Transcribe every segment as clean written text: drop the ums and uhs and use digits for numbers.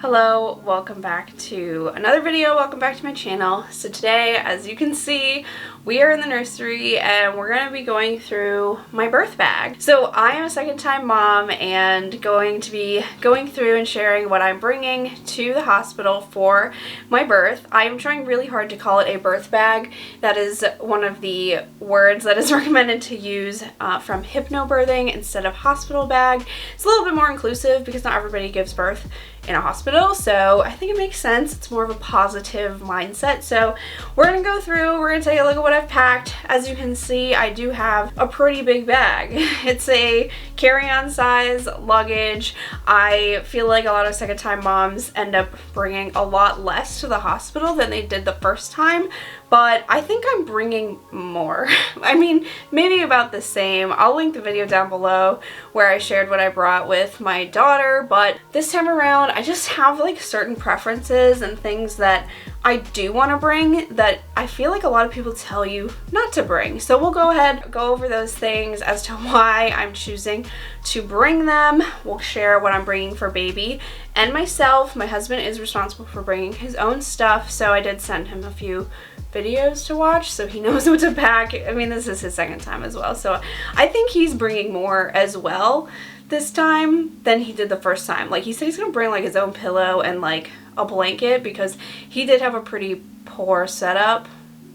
Hello, welcome back to another video, welcome back to my channel. So today, as you can see, we are in the nursery and we're going to be going through my birth bag. So I am a second-time mom and going to be going through and sharing what I'm bringing to the hospital for my birth. I am trying really hard to call it a birth bag. That is one of the words that is recommended to use from hypnobirthing instead of hospital bag. It's a little bit more inclusive because not everybody gives birth in a hospital, so I think it makes sense. It's more of a positive mindset. So we're gonna go through, we're gonna take a look at what I've packed. As you can see, I do have a pretty big bag. It's a carry-on size luggage. I feel like a lot of second-time moms end up bringing a lot less to the hospital than they did the first time, but I think I'm bringing more. I mean, maybe about the same. I'll link the video down below where I shared what I brought with my daughter, but this time around, I just have like certain preferences and things that I do want to bring that I feel like a lot of people tell you not to bring. So we'll go ahead, go over those things as to why I'm choosing to bring them. We'll share what I'm bringing for baby and myself. My husband is responsible for bringing his own stuff, so I did send him a few videos to watch so he knows what to pack. I mean, this is his second time as well, so I think he's bringing more as well this time than he did the first time. Like, he said he's gonna bring like his own pillow and like a blanket because he did have a pretty poor setup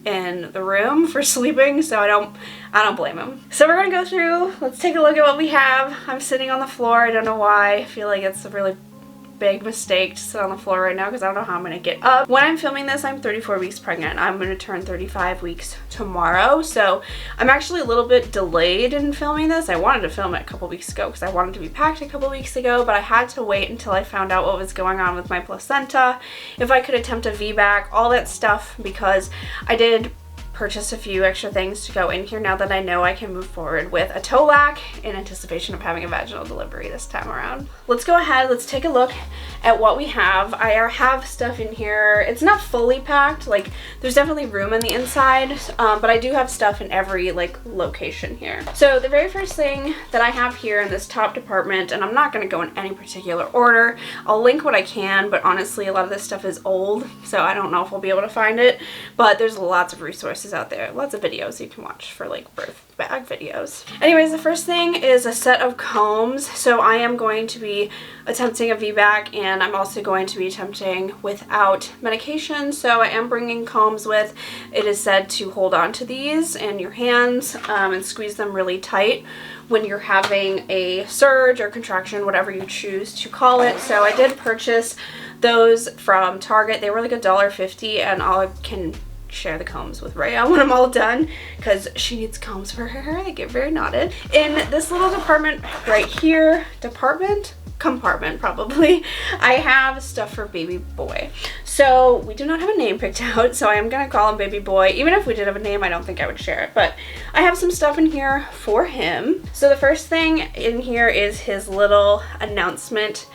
in the room for sleeping, so I don't blame him. So we're gonna go through, let's take a look at what we have. I'm sitting on the floor. I don't know why. I feel like it's a really big mistake to sit on the floor right now because I don't know how I'm gonna get up. When I'm filming this, I'm 34 weeks pregnant. I'm gonna turn 35 weeks tomorrow, so I'm actually a little bit delayed in filming this. I wanted to film it a couple weeks ago because I wanted to be packed a couple weeks ago, but I had to wait until I found out what was going on with my placenta, if I could attempt a VBAC, all that stuff, because I did purchase a few extra things to go in here now that I know I can move forward with a TOLAC in anticipation of having a vaginal delivery this time around. Let's go ahead, let's take a look at what we have. I have stuff in here. It's not fully packed, like there's definitely room on the inside, but I do have stuff in every like location here. So the very first thing that I have here in this top department, and I'm not going to go in any particular order, I'll link what I can, but honestly a lot of this stuff is old, so I don't know if we'll be able to find it, but there's lots of resources out there, lots of videos you can watch for like birth bag videos. Anyways, the first thing is a set of combs. So I am going to be attempting a VBAC, and I'm also going to be attempting without medication, so I am bringing combs with. It is said to hold on to these in your hands and squeeze them really tight when you're having a surge or contraction, whatever you choose to call it. So I did purchase those from Target. They were like $1.50, and I can share the combs with Rael when I'm all done because she needs combs for her hair. They get very knotted. In this little department right here, compartment probably, I have stuff for baby boy. So we do not have a name picked out, so I am gonna call him baby boy. Even if we did have a name, I don't think I would share it, but I have some stuff in here for him. So the first thing in here is his little announcement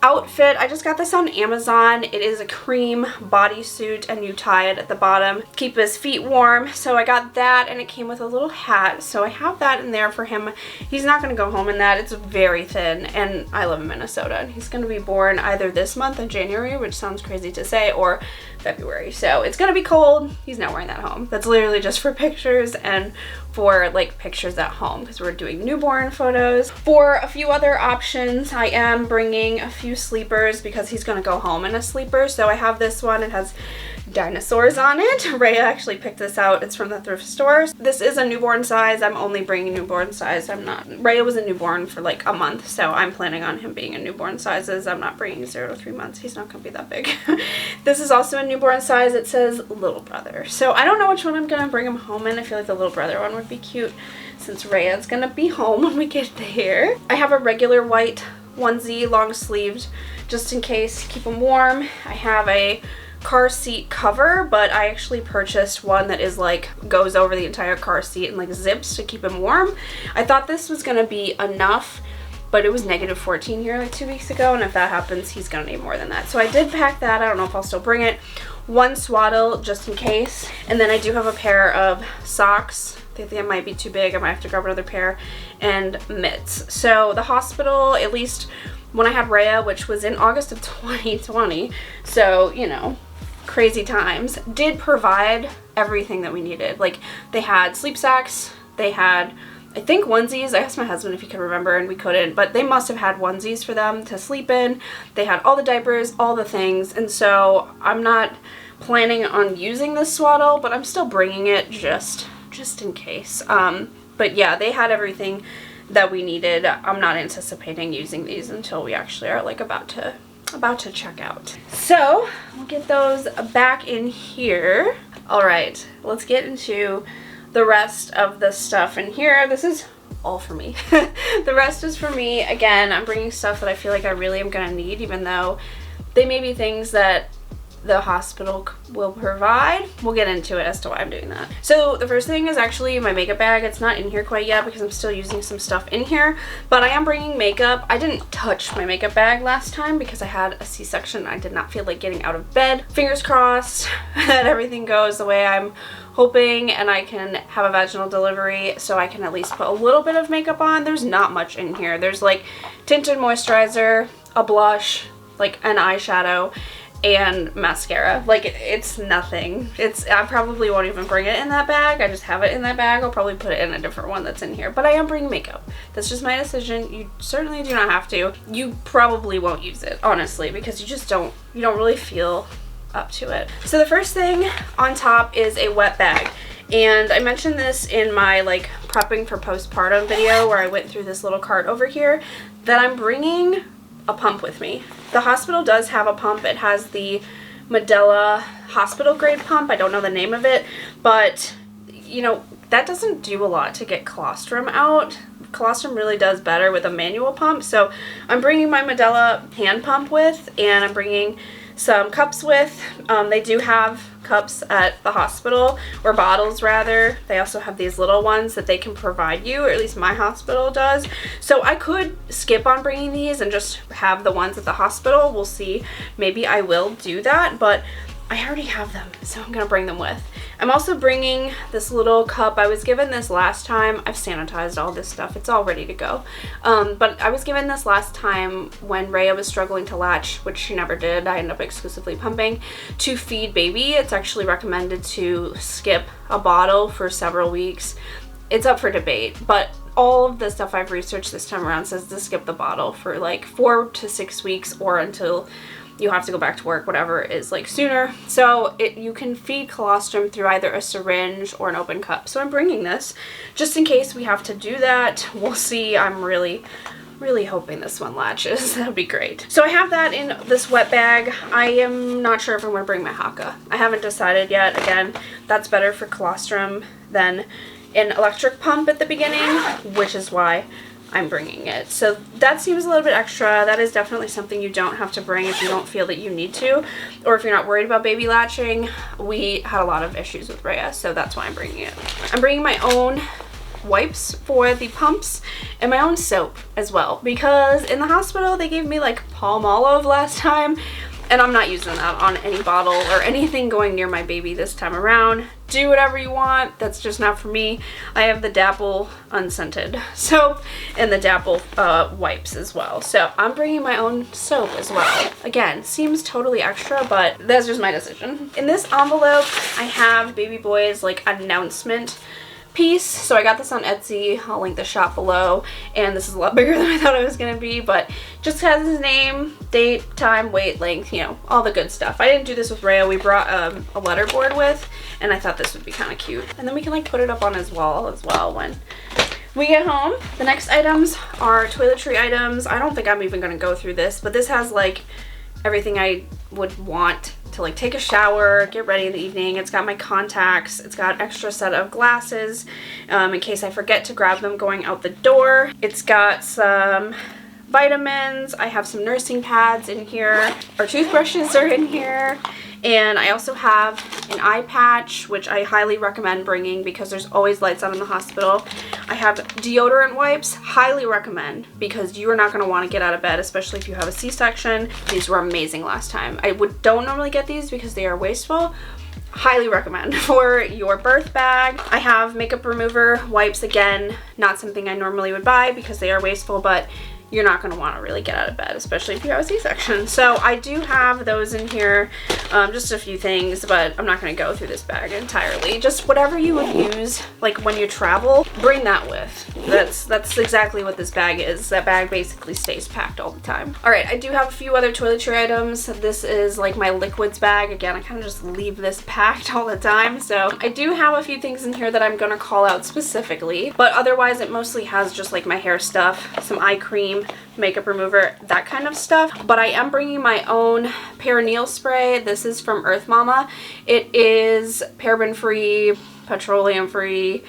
outfit. I just got this on Amazon. It is a cream bodysuit, and you tie it at the bottom to keep his feet warm. So I got that, and it came with a little hat, so I have that in there for him. He's not going to go home in that. It's very thin, and I live in Minnesota, and he's going to be born either this month in January, which sounds crazy to say, or February. So it's going to be cold. He's not wearing that home. That's literally just for pictures and for like pictures at home because we're doing newborn photos. For a few other options, I am bringing a few sleepers because he's going to go home in a sleeper. So I have this one. It has dinosaurs on it. Rael actually picked this out. It's from the thrift store. This is a newborn size. I'm only bringing newborn size. Rael was a newborn for like a month, so I'm planning on him being in newborn sizes. I'm not bringing 0 to 3 months. He's not going to be that big. This is also a newborn size. It says little brother. So I don't know which one I'm going to bring him home in. I feel like the little brother one would be cute since Rael's going to be home when we get there. I have a regular white onesie, long sleeved, just in case, keep him warm. I have a car seat cover, but I actually purchased one that is like goes over the entire car seat and like zips to keep him warm. I thought this was gonna be enough, but it was -14 here like 2 weeks ago, and if that happens, he's gonna need more than that. So I did pack that. I don't know if I'll still bring it. One swaddle just in case, and then I do have a pair of socks. I think it might be too big. I might have to grab another pair, and mitts. So the hospital, at least when I had Rael, which was in August of 2020, so, you know, crazy times, did provide everything that we needed. Like, they had sleep sacks, they had, I think, onesies. I asked my husband if he could remember and we couldn't, but they must have had onesies for them to sleep in. They had all the diapers, all the things, and so I'm not planning on using this swaddle, but I'm still bringing it just in case. But yeah, they had everything that we needed. I'm not anticipating using these until we actually are like about to check out. So we'll get those back in here. All right, let's get into the rest of the stuff in here. This is all for me. The rest is for me. Again, I'm bringing stuff that I feel like I really am gonna need, even though they may be things that the hospital will provide. We'll get into it as to why I'm doing that. So the first thing is actually my makeup bag. It's not in here quite yet because I'm still using some stuff in here, but I am bringing makeup. I didn't touch my makeup bag last time because I had a C-section. I did not feel like getting out of bed. Fingers crossed that everything goes the way I'm hoping and I can have a vaginal delivery so I can at least put a little bit of makeup on. There's not much in here. There's like tinted moisturizer, a blush, like an eyeshadow, and mascara. Like, it's nothing. I probably won't even bring it in that bag. I just have it in that bag. I'll probably put it in a different one that's in here, but I am bringing makeup. That's just my decision. You certainly do not have to. You probably won't use it, honestly, because you don't really feel up to it. So the first thing on top is a wet bag. And I mentioned this in my like prepping for postpartum video where I went through this little cart over here, that I'm bringing a pump with me. The hospital does have a pump. It has the Medela hospital grade pump. I don't know the name of it, but you know, that doesn't do a lot to get colostrum out. Colostrum really does better with a manual pump. So I'm bringing my Medela hand pump with, and I'm bringing some cups with. They do have cups at the hospital, or bottles rather. They also have these little ones that they can provide you, or at least my hospital does. So I could skip on bringing these and just have the ones at the hospital. We'll see. Maybe I will do that, but I already have them, so I'm gonna bring them with. I'm also bringing this little cup. I was given this last time. I've sanitized all this stuff. It's all ready to go. But I was given this last time when Rhea was struggling to latch, which she never did. I ended up exclusively pumping to feed baby. It's actually recommended to skip a bottle for several weeks. It's up for debate, but all of the stuff I've researched this time around says to skip the bottle for like 4 to 6 weeks, or until you have to go back to work, whatever is like sooner. So you can feed colostrum through either a syringe or an open cup. So I'm bringing this just in case we have to do that. We'll see. I'm really hoping this one latches. That'll be great. So I have that in this wet bag. I am not sure if I'm gonna bring my Haka. I haven't decided yet. Again, that's better for colostrum than an electric pump at the beginning, which is why I'm bringing it. So that seems a little bit extra. That is definitely something you don't have to bring if you don't feel that you need to, or if you're not worried about baby latching. We had a lot of issues with Rhea, so that's why I'm bringing it. I'm bringing my own wipes for the pumps and my own soap as well, because in the hospital they gave me like Palmolive last time, and I'm not using that on any bottle or anything going near my baby this time around. Do whatever you want. That's just not for me. I have the Dapple unscented soap and the Dapple wipes as well. So I'm bringing my own soap as well. Again, seems totally extra, but that's just my decision. In this envelope, I have baby boy's like announcement piece. So I got this on Etsy. I'll link the shop below, and this is a lot bigger than I thought it was gonna be, but just has his name, date, time, weight, length, you know, all the good stuff. I didn't do this with Rhea. We brought a letter board with, and I thought this would be kind of cute, and then we can like put it up on his wall as well when we get home. The next items are toiletry items. I don't think I'm even gonna go through this, but this has like everything I would want to like take a shower, get ready in the evening. It's got my contacts. It's got extra set of glasses in case I forget to grab them going out the door. It's got some vitamins. I have some nursing pads in here. Our toothbrushes are in here. And I also have an eye patch, which I highly recommend bringing because there's always lights on in the hospital. I have deodorant wipes, highly recommend, because you are not going to want to get out of bed, especially if you have a C-section. These were amazing last time. I don't normally get these because they are wasteful. Highly recommend for your birth bag. I have makeup remover wipes, again, not something I normally would buy because they are wasteful, but you're not going to want to really get out of bed, especially if you have a C-section. So I do have those in here, just a few things, but I'm not going to go through this bag entirely. Just whatever you would use, like when you travel, bring that with. That's exactly what this bag is. That bag basically stays packed all the time. All right, I do have a few other toiletry items. This is like my liquids bag. Again, I kind of just leave this packed all the time. So I do have a few things in here that I'm going to call out specifically, but otherwise it mostly has just like my hair stuff, some eye cream, makeup remover, that kind of stuff. But I am bringing my own Perineal spray. This is from Earth Mama. It is paraben free, petroleum free,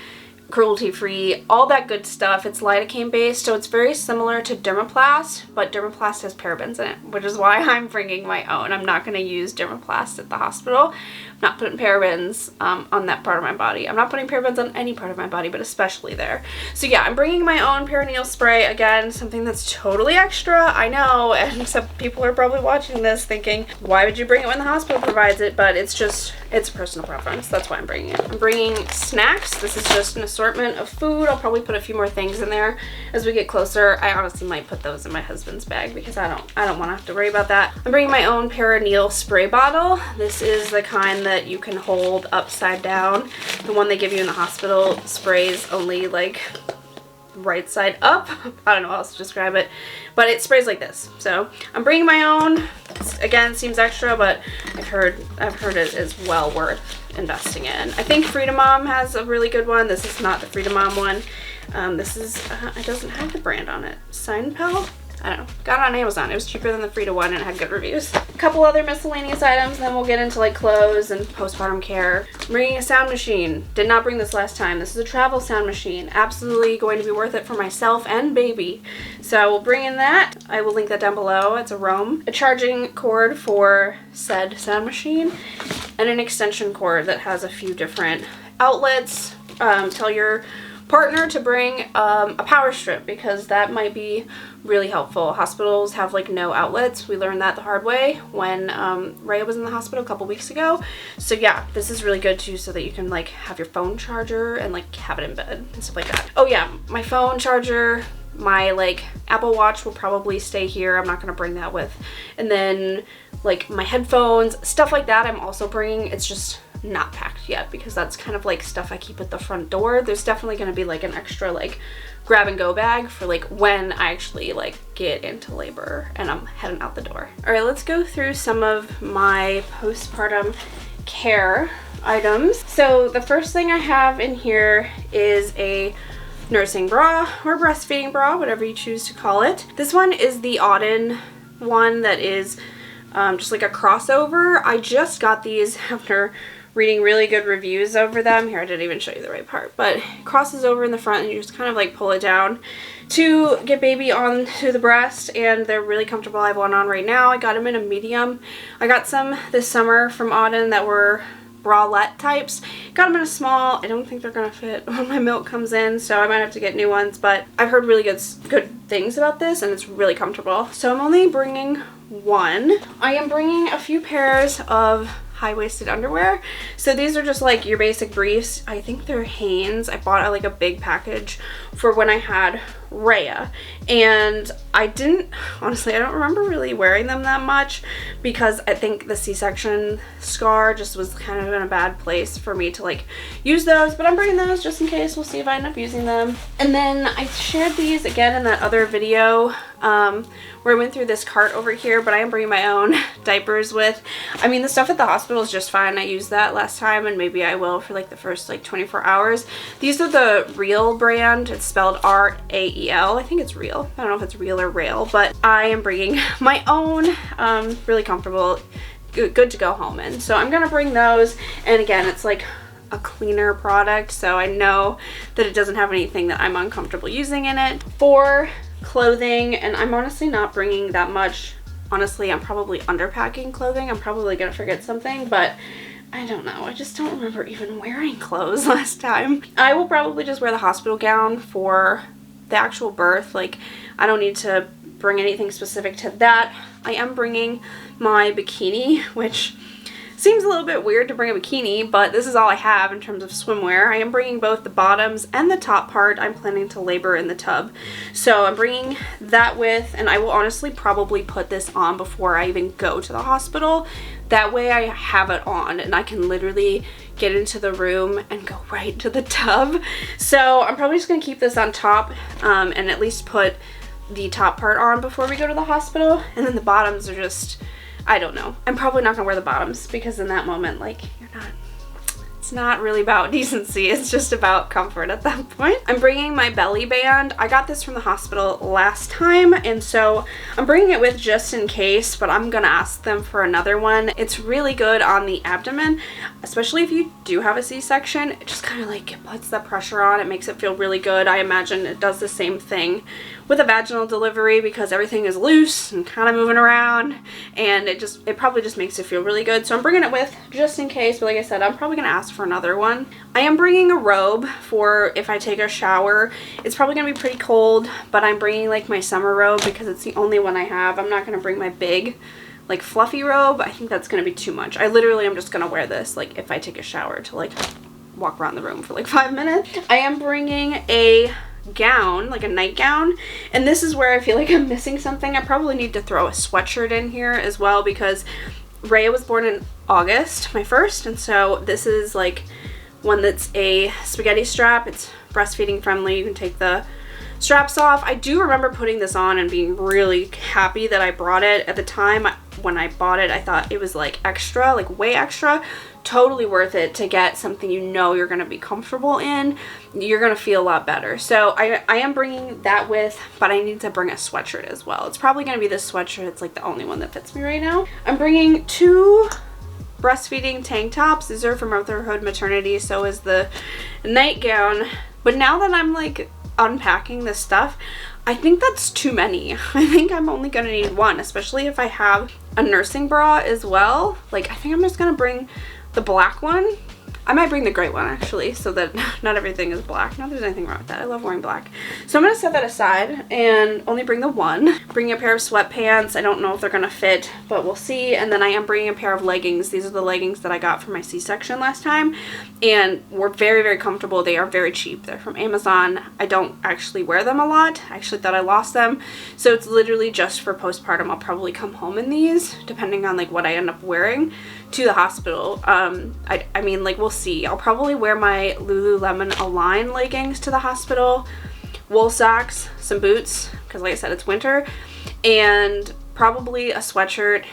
cruelty free, all that good stuff. It's lidocaine based, so it's very similar to Dermaplast, but Dermaplast has parabens in it, which is why I'm bringing my own. I'm not going to use Dermaplast at the hospital. I'm not putting parabens on that part of my body. I'm not putting parabens on any part of my body, but especially there. So yeah, I'm bringing my own Perineal spray. Again, something that's totally extra, I know, and some people are probably watching this thinking, why would you bring it when the hospital provides it? But it's a personal preference. That's why I'm bringing it. I'm bringing snacks. This is just an assortment of food. I'll probably put a few more things in there as we get closer. I honestly might put those in my husband's bag because I don't want to have to worry about that. I'm bringing my own Perineal spray bottle. This is the kind that you can hold upside down. The one they give you in the hospital sprays only like right side up. I don't know how else to describe it, but it sprays like this. So I'm bringing my own. Again, seems extra, but I've heard it is well worth investing in. I think Freedom Mom has a really good one. This is not the Freedom Mom one. This is it doesn't have the brand on it. Cynpel? I don't know. Got it on Amazon. It was cheaper than the Frida one and it had good reviews. A couple other miscellaneous items, then we'll get into like clothes and postpartum care. I'm bringing a sound machine. Did not bring this last time. This is a travel sound machine. Absolutely going to be worth it for myself and baby. So we'll bring in that. I will link that down below. It's a Roam. A charging cord for said sound machine and an extension cord that has a few different outlets. Tell your partner to bring a power strip because that might be really helpful. Hospitals have like no outlets. We learned that the hard way when Rael was in the hospital a couple weeks ago. So yeah, this is really good too so that you can like have your phone charger and like have it in bed and stuff like that. Oh yeah, my phone charger, my like Apple Watch will probably stay here. I'm not going to bring that with. And then like my headphones, stuff like that I'm also bringing. It's just not packed yet because that's kind of like stuff I keep at the front door. There's definitely going to be like an extra like grab and go bag for like when I actually like get into labor and I'm heading out the door. All right, let's go through some of my postpartum care items. So the first thing I have in here is a nursing bra or breastfeeding bra, whatever you choose to call it. This one is the Auden one that is just like a crossover. I just got these after reading really good reviews over them. Here, I didn't even show you the right part, but it crosses over in the front and you just kind of like pull it down to get baby onto the breast, and they're really comfortable. I have one on right now. I got them in a medium. I got some this summer from Auden that were bralette types. Got them in a small. I don't think they're gonna fit when my milk comes in, so I might have to get new ones, but I've heard really good things about this and it's really comfortable. So I'm only bringing one. I am bringing a few pairs of high-waisted underwear. So these are just like your basic briefs. I think they're Hanes. I bought like a big package for when I had Rhea, and I honestly I don't remember really wearing them that much because I think the C-section scar just was kind of in a bad place for me to like use those, but I'm bringing those just in case. We'll see if I end up using them. And then I shared these again in that other video where I went through this cart over here, but I am bringing my own diapers with. I mean, the stuff at the hospital is just fine. I used that last time and maybe I will for like the first like 24 hours. These are the Rael brand. It's spelled R-A-E-L. I think it's Rael. I don't know if it's Rael or Rael, but I am bringing my own, really comfortable, good to go home in. So I'm gonna bring those, and again, it's like a cleaner product, so I know that it doesn't have anything that I'm uncomfortable using in it. For clothing, and I'm honestly not bringing that much. Honestly, I'm probably underpacking clothing. I'm probably gonna forget something, but I don't know. I just don't remember even wearing clothes last time. I will probably just wear the hospital gown for the actual birth. Like, I don't need to bring anything specific to that. I am bringing my bikini, which Seems a little bit weird to bring a bikini, but this is all I have in terms of swimwear. I am bringing both the bottoms and the top part. I'm planning to labor in the tub. So I'm bringing that with, and I will honestly probably put this on before I even go to the hospital. That way I have it on and I can literally get into the room and go right to the tub. So I'm probably just gonna keep this on top and at least put the top part on before we go to the hospital. And then the bottoms are just, I don't know. I'm probably not gonna wear the bottoms because in that moment, like, it's not really about decency, it's just about comfort at that point. I'm bringing my belly band. I got this from the hospital last time, and so I'm bringing it with just in case, but I'm gonna ask them for another one. It's really good on the abdomen, especially if you do have a C-section. It just kind of like puts the pressure on. It makes it feel really good. I imagine it does the same thing with a vaginal delivery because everything is loose and kind of moving around, and it probably just makes it feel really good. So I'm bringing it with just in case, but like I said, I'm probably gonna ask for another one. I am bringing a robe for if I take a shower. It's probably gonna be pretty cold, but I'm bringing like my summer robe because it's the only one I have. I'm not gonna bring my big like fluffy robe. I think that's gonna be too much. I literally am just gonna wear this like if I take a shower to like walk around the room for like 5 minutes. I am bringing a gown, like a nightgown, and this is where I feel like I'm missing something. I probably need to throw a sweatshirt in here as well because Rael was born in August, my first, and so this is like one that's a spaghetti strap. It's breastfeeding friendly. You can take the straps off. I do remember putting this on and being really happy that I brought it. At the time when I bought it, I thought it was like extra, like way extra. Totally worth it to get something you know you're going to be comfortable in. You're going to feel a lot better. So I am bringing that with, but I need to bring a sweatshirt as well. It's probably going to be this sweatshirt. It's like the only one that fits me right now. I'm bringing 2 breastfeeding tank tops. These are for motherhood maternity. So is the nightgown. But now that I'm like unpacking this stuff, I think that's too many. I think I'm only gonna need one, especially if I have a nursing bra as well. Like, I think I'm just gonna bring the black one. I might bring the gray one actually, so that not everything is black. Not that there's anything wrong with that. I love wearing black. So I'm gonna set that aside and only bring the one. Bring a pair of sweatpants. I don't know if they're gonna fit, but we'll see. And then I am bringing a pair of leggings. These are the leggings that I got for my C-section last time, and were very, very comfortable. They are very cheap. They're from Amazon. I don't actually wear them a lot. I actually thought I lost them. So it's literally just for postpartum. I'll probably come home in these, depending on like what I end up wearing to the hospital. I mean, like, we'll see. I'll probably wear my Lululemon Align leggings to the hospital, wool socks, some boots, because like I said, it's winter, and probably a sweatshirt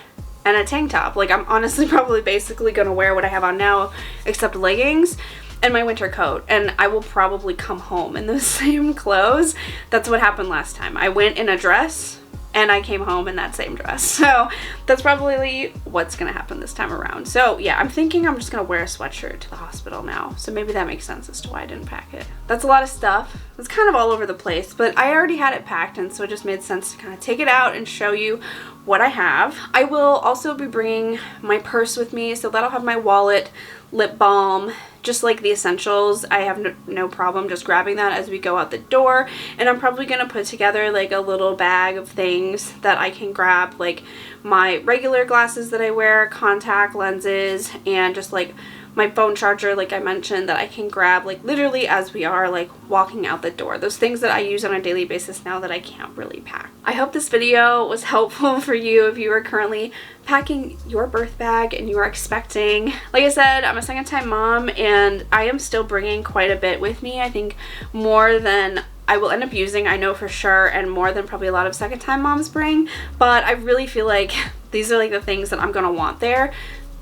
and a tank top. Like, I'm honestly probably basically gonna wear what I have on now, except leggings and my winter coat, and I will probably come home in those same clothes. That's what happened last time. I went in a dress and I came home in that same dress. So that's probably what's gonna happen this time around. So yeah, I'm thinking I'm just gonna wear a sweatshirt to the hospital now. So maybe that makes sense as to why I didn't pack it. That's a lot of stuff. It's kind of all over the place, but I already had it packed, and so it just made sense to kind of take it out and show you what I have. I will also be bringing my purse with me, so that'll have my wallet, lip balm, just like the essentials. I have no problem just grabbing that as we go out the door, and I'm probably gonna put together like a little bag of things that I can grab, like my regular glasses that I wear, contact lenses, and just like my phone charger, like I mentioned, that I can grab like literally as we are like walking out the door. Those things that I use on a daily basis now that I can't really pack. I hope this video was helpful for you if you are currently packing your birth bag and you are expecting. Like I said, I'm a second-time mom, and I am still bringing quite a bit with me. I think more than I will end up using, I know for sure, and more than probably a lot of second-time moms bring, but I really feel like these are like the things that I'm gonna want there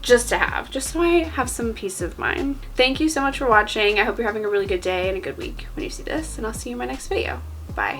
just to have, just so I have some peace of mind. Thank you so much for watching. I hope you're having a really good day and a good week when you see this, and I'll see you in my next video. Bye.